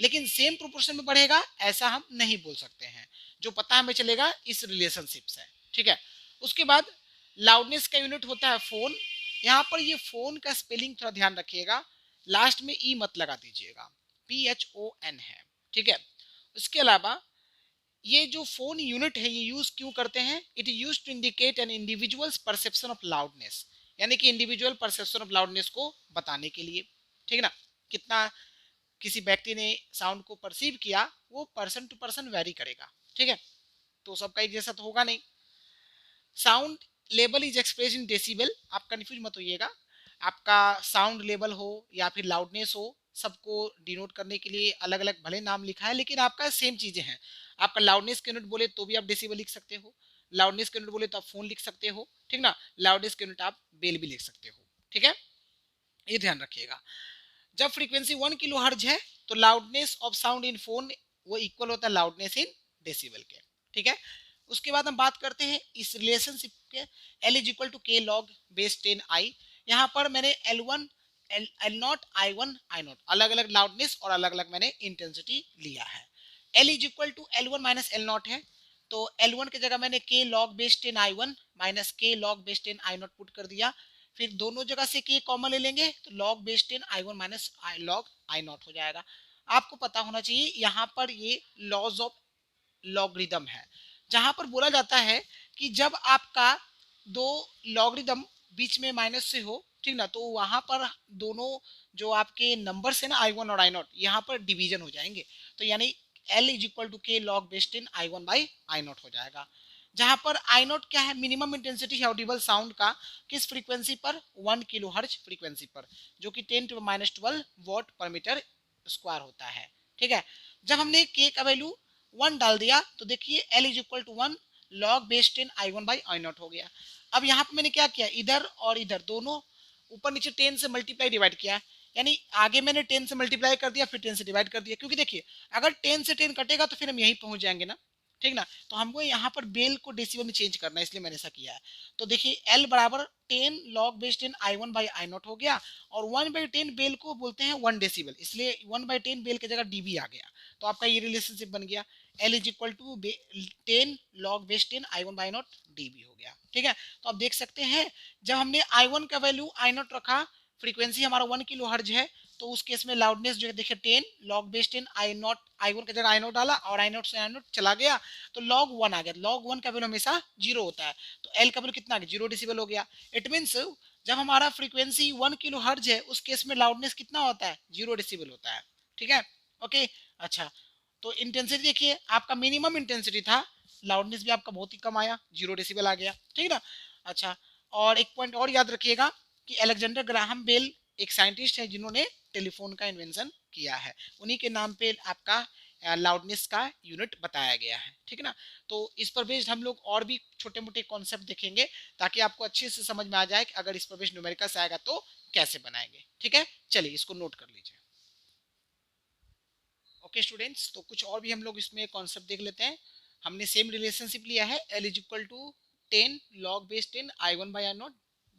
लेकिन सेम प्रोपोर्शन में बढ़ेगा ऐसा हम नहीं बोल सकते हैं। जो पता हमें चलेगा इस रिलेशनशिप से, ठीक है। उसके बाद लाउडनेस का यूनिट होता है फोन। यहाँ पर ये फोन का स्पेलिंग थोड़ा ध्यान रखिएगा, लास्ट में ई मत लगा दीजिएगा, PHON है, ठीक है। उसके अलावा ये जो फोन यूनिट है ये यूज क्यों करते हैं, it is use to indicate an individual's perception of loudness, यानी कि इंडिविजुअल परसेप्शन ऑफ लाउडनेस को बताने के लिए, ठीक है ना। कितना किसी व्यक्ति ने साउंड को परसीव किया वो पर्सन टू पर्सन वेरी करेगा, ठीक है, तो सबका एक जैसा तो होगा नहीं। Sound level is express in decibel, आप कंफ्यूज मत होइएगा, आपका साउंड लेवल हो या फिर लाउडनेस हो सबको डिनोट करने के लिए अलग अलग भले नाम लिखा है, लेकिन आपका सेम चीजें हैं। आपका लाउडनेस के यूनिट बोले तो भी आप डेसिबल लिख सकते हो, लाउडनेस के यूनिट बोले तो आप फोन लिख सकते हो, ठीक ना। लाउडनेस के यूनिट आप बेल भी लिख सकते हो, ठीक है, ये ध्यान रखिएगा। जब फ्रीक्वेंसी 1 किलो हर्ज है तो loudness of sound in phone वो इक्वल होता है लाउडनेस इन डेसिबल के, ठीक है। उसके बाद हम बात करते हैं इस रिलेशनशिप के, L इज इक्वल टू के लॉग बेस 10 I। यहाँ पर मैंने L1 L not I1 I0 अलग अलग लाउडनेस और अलग अलग मैंने इंटेंसिटी लिया है। L is equal to L1 minus L0 है, तो L1 की जगह मैंने के लॉग बेस 10 I1 माइनस के लॉग बेस 10 I0 पुट कर दिया। फिर दोनों जगह से के कॉमन ले लेंगे तो log base 10 I1 minus log I0 हो जाएगा। आपको पता होना चाहिए यहाँ पर ये लॉज ऑफ लॉगरिदम है, जहां पर बोला जाता है कि जब आपका दो लॉगरिदम बीच में माइनस से हो, ठीक ना, तो वहां पर दोनों जो आपके नंबर्स है ना I1 और I0 यहाँ पर डिवीजन हो जाएंगे, तो यानी L इज इक्वल टू के log base 10 I1 by I0 हो जाएगा। जहां पर I0 क्या है, मिनिमम इंटेंसिटी है ऑडिबल साउंड का, किस फ्रीक्वेंसी पर, 1 किलो हर्ज फ्रीक्वेंसी पर, जो कि 10⁻12 वॉट पर मीटर स्क्वायर होता है, ठीक है। जब हमने के का वैल्यू 1 डाल दिया तो देखिए L is equal to 1 log base 10 I1 by I0 हो गया। अब यहाँ पे मैंने क्या किया, इधर और इधर दोनों ऊपर नीचे 10 से मल्टीप्लाई डिवाइड किया, यानी आगे मैंने 10 से मल्टीप्लाई कर दिया फिर 10 से डिवाइड कर दिया, क्योंकि देखिए अगर 10 से 10 कटेगा तो फिर हम यहीं पहुंच जाएंगे ना, ठीक ना। तो हमको यहाँ पर बेल को डेसिबल में चेंज करना है, इसलिए मैंने ऐसा किया है। तो देखिए L बराबर 10 log base 10 I1 by I0 हो गया, और 1/10 बेल को बोलते हैं 1 डेसिबल, इसलिए 1/10 बेल की जगह dB आ गया, तो आपका ये रिलेशनशिप बन गया। L is equal to 10 log base 10 I1 by not dB हो गया, ठीक है। तो आप देख सकते हैं जब हमने I1 का वैल्यू I0 रखा, फ्रीक्वेंसी हमारा 1 किलो हर्ज है, तो उस केस में लाउडनेस जो है देखिए 10 लॉग बेस 10 I1 की जगह I0 डाला और I0 से I0 चला गया तो log 1 आ गया। log 1 का वैल्यू हमेशा 0 होता है, तो L का वैल्यू कितना आ गया, 0 डेसिबल हो गया। इट मींस जब हमारा फ्रीक्वेंसी 1 किलो हर्ज है उस केस में लाउडनेस कितना होता है, 0 डेसिबल होता है, ठीक है, ओके। अच्छा, तो इंटेंसिटी देखिए आपका मिनिमम इंटेंसिटी था, लाउडनेस भी आपका बहुत ही कम आया, 0 डेसिबल आ गया, ठीक है ना। अच्छा, और एक पॉइंट और याद रखिएगा कि अलेक्जेंडर ग्राहम बेल एक साइंटिस्ट है जिन्होंने टेलीफोन का इन्वेंशन किया है, उन्हीं के नाम पे आपका लाउडनेस का यूनिट बताया गया है, ठीक है ना। तो इस पर बेस्ड हम लोग और भी छोटे मोटे कॉन्सेप्ट देखेंगे ताकि आपको अच्छे से समझ में आ जाए कि अगर इस पर बेस्ड न्यूमेरिकल्स आएगा तो कैसे बनाएंगे, ठीक है। चलिए इसको नोट कर लीजिए। ओके स्टूडेंट्स, तो कुछ और भी हम लोग इसमें कॉन्सेप्ट देख लेते हैं। हमने सेम रिलेशनशिप लिया है, L is equal to 10 log base 10 I1 by I0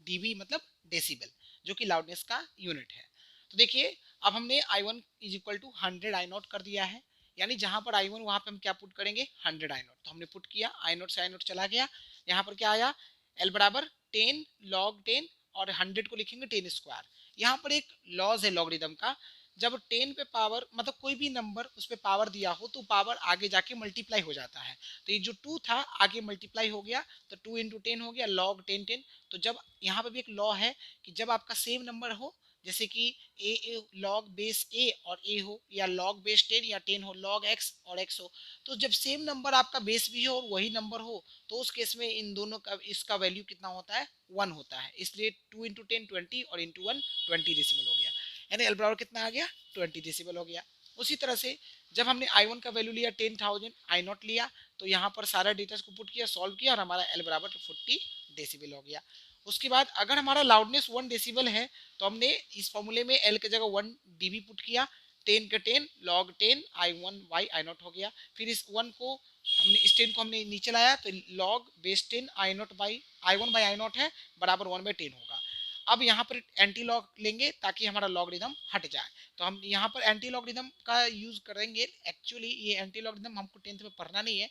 dB मतलब डेसिबल, जो कि लाउडनेस का यूनिट है। तो देखिए अब हमने I1 is equal to 100 I0 कर दिया है, यानी जहां पर I1 वहां पे हम क्या पुट करेंगे, 100 I0, तो हमने पुट किया, I0 से I0 चला गया, यहाँ पर क्या आया, L बराबर 10 लॉग 10 और 100 को लिखेंगे 10 स्क्वायर। यहाँ पर एक लॉज है लॉगरिदम का, जब 10 पे पावर मतलब कोई भी नंबर उस पे पावर दिया हो तो पावर आगे जाके मल्टीप्लाई हो जाता है, तो ये जो 2 था आगे मल्टीप्लाई हो गया तो 2 इंटू 10 हो गया लॉग 10 10। तो जब यहाँ पे भी एक लॉ है कि जब आपका सेम नंबर हो, जैसे कि ए लॉग बेस ए और ए हो, या लॉग बेस 10 या 10 हो, लॉग एक्स और एक्स हो, तो जब सेम नंबर आपका बेस भी हो और वही नंबर हो तो उस केस में इन दोनों का इसका वैल्यू कितना होता है, 1 होता है, इसलिए 2 इंटू 10 20 और इंटू 1 20 डेसिबल हो गया, यानी एल बराबर कितना आ गया, 20 डेसिबल हो गया। उसी तरह से जब हमने I1 का वैल्यू लिया 10,000, I0 लिया, तो यहाँ पर सारा डेटा को पुट किया, सॉल्व किया और हमारा L बराबर 40 डेसिबल हो गया। उसके बाद अगर हमारा लाउडनेस 1 डेसिबल है तो हमने इस फॉर्मूले में L की जगह 1 dB पुट किया, 10 का 10 log 10 I1 by I0 हो गया। फिर इस 1 को हमने इस 10 को हमने नीचे लाया तो log base 10 I0 by I1 by I0 है बराबर 1/10 होगा। अब यहाँ पर एंटी लॉग लेंगे ताकि हमारा लॉगरिदम हट जाए, तो हम यहाँ पर एंटी लॉगरिदम का यूज करेंगे। एक्चुअली ये एंटी लॉगरिदम हमको 10th में पढ़ना नहीं है,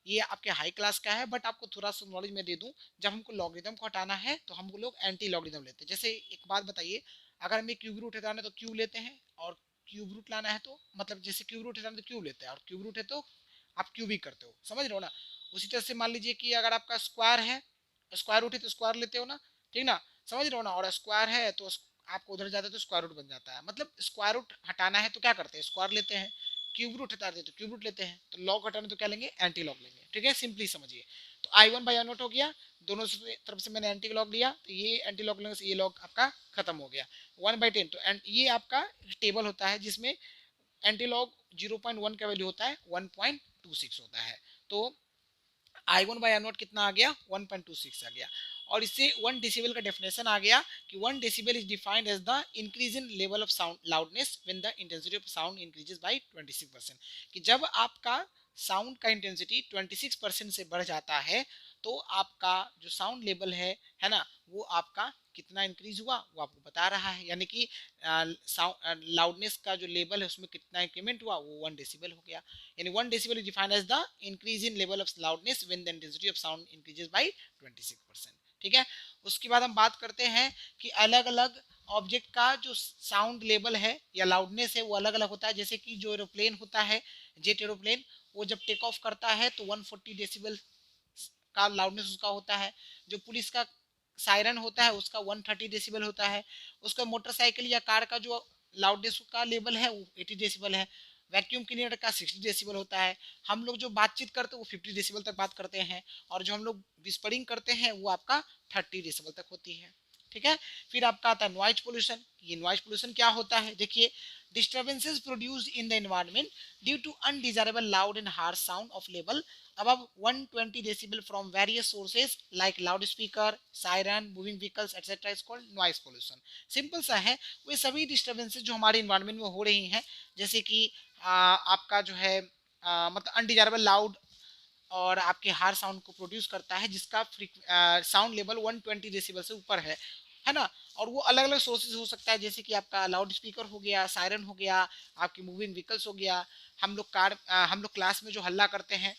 ये आपके हाई क्लास का है, बट आपको थोड़ा सा नॉलेज में दे दूं। जब हमको लॉगरिदम को हटाना है तो हम लोग एंटी लॉगरिदम लेते हैं। जैसे एक बात बताइए, अगर हमें क्यूब रूट हटाना है तो क्यूब लेते हैं, और क्यूब रूट लाना है तो मतलब जैसे क्यूब रूट हटाना है तो क्यूब लेते हैं, और क्यूब रूट है तो आप क्यूब ही करते हो, समझ रहे हो ना। उसी तरह से मान लीजिए कि अगर आपका स्क्वायर है, स्क्वायर रूट है तो स्क्वायर लेते हो ना, ठीक ना, समझ रहे हो ना। और स्क्वायर है तो आपको उधर जाता है तो स्क्वायर रूट बन जाता है। मतलब स्क्वायर रूट हटाना है तो क्या करते हैं, स्क्वायर लेते हैं, क्यूब रूट हटाते हैं तो क्यूब रूट लेते हैं, तो लॉग हटाने तो क्या लेंगे, एंटी लॉग लेंगे। ठीक है, सिंपली समझिए। तो I1 बाई I0 हो गया, दोनों तरफ से मैंने एंटी लॉग लिया, तो ये एंटी लॉग लेने से ये लॉग आपका खत्म हो गया। 1/10, तो ये आपका टेबल होता है जिसमें एंटी लॉग 0.1 का वैल्यू होता है 1.26 होता है। तो I1 बाई I0 कितना आ गया, 1.26 आ गया। और इससे 1 डेसिबल का डेफिनेशन आ गया कि 1 decibel is defined as the increase in level of sound loudness when the intensity of sound increases by 26%। कि जब आपका साउंड का इंटेंसिटी 26% से बढ़ जाता है तो आपका जो साउंड लेवल है ना, वो आपका कितना इंक्रीज हुआ वो आपको बता रहा है। यानी कि लाउडनेस का जो लेवल है उसमें कितना इंक्रीमेंट हुआ, वो 1 डेसिबल हो गया। यानी 1 decibel is defined as the increase in level of loudness when the intensity of sound increases by 26%। ठीक है, उसके बाद हम बात करते हैं कि अलग अलग ऑब्जेक्ट का जो साउंड लेवल है या लाउडनेस है वो अलग अलग होता है। जैसे कि जो एरोप्लेन होता है, जेट एरोप्लेन, वो जब टेक ऑफ करता है तो 140 डेसिबल का लाउडनेस उसका होता है। जो पुलिस का सायरन होता है उसका 130 डेसिबल होता है। उसका मोटरसाइकिल या कार का जो लाउडनेस का लेवल है वो 80 डेसिबल है। वैक्यूम क्लीनर का 60 डेसिबल होता है। हम लोग जो बातचीत करते हैं वो 50 डेसिबल तक बात करते हैं, और जो हम लोग विस्परिंग करते हैं वो आपका 30 डेसिबल तक होती है। ठीक है, फिर आपका आता है नॉइज पोल्यूशन। ये नॉइज पोल्यूशन क्या होता है, देखिए, disturbances produced in the environment due to undesirable loud and harsh sound of level above 120 decibel from various sources like loudspeaker, siren, moving vehicles etc. is called noise pollution। Simple सा है, वे सभी disturbances जो हमारे environment में हो रही हैं, जैसे कि आपका जो है मतलब अनडिजायरेबल लाउड और आपके हार साउंड को प्रोड्यूस करता है जिसका साउंड लेवल 120 डेसिबल से ऊपर है ना। और वो अलग अलग सोर्सेज हो सकता है, जैसे कि आपका लाउड स्पीकर हो गया, सायरन हो गया, आपकी मूविंग व्हीकल्स हो गया। हम लोग क्लास में जो हल्ला करते हैं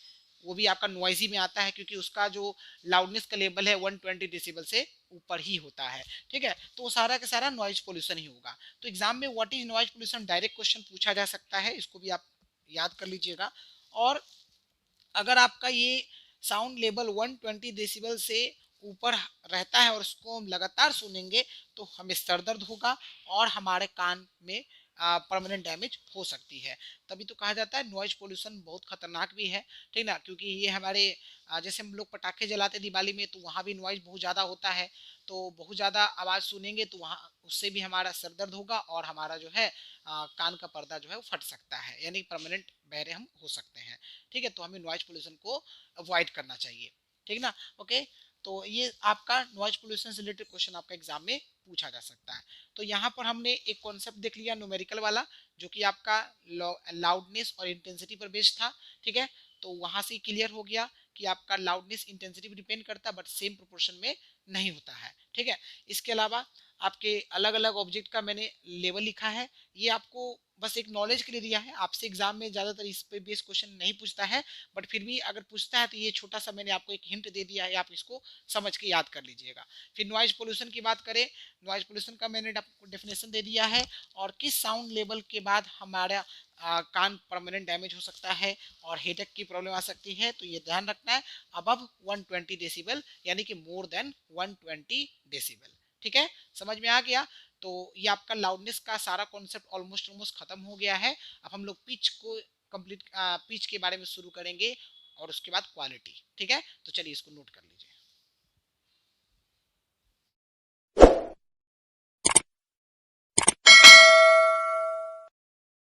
वो भी आपका नॉइजी में आता है, क्योंकि उसका जो लाउडनेस का लेवल है 120 डेसिबल से ऊपर ही होता है। ठीक है, तो वो सारा का सारा नॉइज पोल्यूशन ही होगा। तो एग्जाम में what is noise pollution direct question पूछा जा सकता है, इसको भी आप याद कर लीजिएगा। और अगर आपका ये साउंड लेवल 120 डेसिबल से ऊपर रहता है और उसको हम लगातार सुनेंगे तो हमें सर दर्द होगा और हमारे कान में परमानेंट डैमेज हो सकती है। तभी तो कहा जाता है नॉइज पोल्यूशन बहुत खतरनाक भी है, ठीक ना, क्योंकि ये हमारे जैसे हम लोग पटाखे जलाते दिवाली में तो वहाँ भी नॉइज बहुत ज़्यादा होता है। तो बहुत ज़्यादा आवाज़ सुनेंगे तो वहाँ उससे भी हमारा सर दर्द होगा और हमारा जो है कान का पर्दा जो है वो फट सकता है, यानी परमानेंट बहरे हम हो सकते हैं। ठीक है, तो हमें नॉइज पोल्यूशन को अवॉइड करना चाहिए, ठीक ना। ओके, तो ये आपका नॉइज पोल्यूशन से रिलेटेड क्वेश्चन आपका एग्जाम में पूछा जा सकता है। तो यहाँ पर हमने एक कॉन्सेप्ट देख लिया न्यूमेरिकल वाला, जो कि आपका लाउडनेस और इंटेंसिटी पर बेस्ड था। ठीक है, तो वहां से क्लियर हो गया कि आपका लाउडनेस इंटेंसिटी भी डिपेंड करता है बट सेम प्रोपोर्शन में नहीं होता है। ठीक है, इसके अलावा आपके अलग अलग ऑब्जेक्ट का मैंने लेवल लिखा है, ये आपको बस एक नॉलेज के लिए दिया है। आपसे एग्जाम में ज्यादातर इस पे बेस क्वेश्चन नहीं पूछता है, बट फिर भी अगर पूछता है तो ये छोटा सा मैंने आपको एक हिंट दे दिया है, आप इसको समझ के याद कर लीजिएगा। फिर नॉइज पोल्यूशन की बात करें, नॉइज पोल्यूशन का मैंने आपको डेफिनेशन दे दिया है, और किस साउंड लेवल के बाद हमारा कान परमानेंट डैमेज हो सकता है और हेडेक की प्रॉब्लम आ सकती है। तो ये ध्यान रखना है, अबव 120 डेसिबल यानी कि मोर देन 120 डेसिबल। ठीक है, समझ में आ गया। तो ये आपका लाउडनेस का सारा कॉन्सेप्ट ऑलमोस्ट ऑलमोस्ट खत्म हो गया है। अब हम लोग पिच को कंप्लीट पिच के बारे में शुरू करेंगे और उसके बाद क्वालिटी। ठीक है, तो चलिए इसको नोट कर लीजिए।